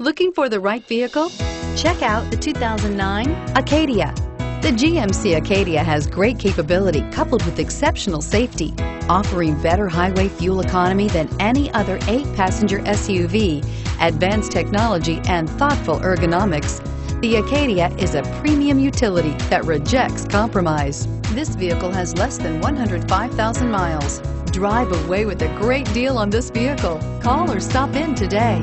Looking for the right vehicle? Check out the 2009 Acadia. The GMC Acadia has great capability coupled with exceptional safety, offering better highway fuel economy than any other 8-passenger SUV, advanced technology, and thoughtful ergonomics. The Acadia is a premium utility that rejects compromise. This vehicle has less than 105,000 miles. Drive away with a great deal on this vehicle. Call or stop in today.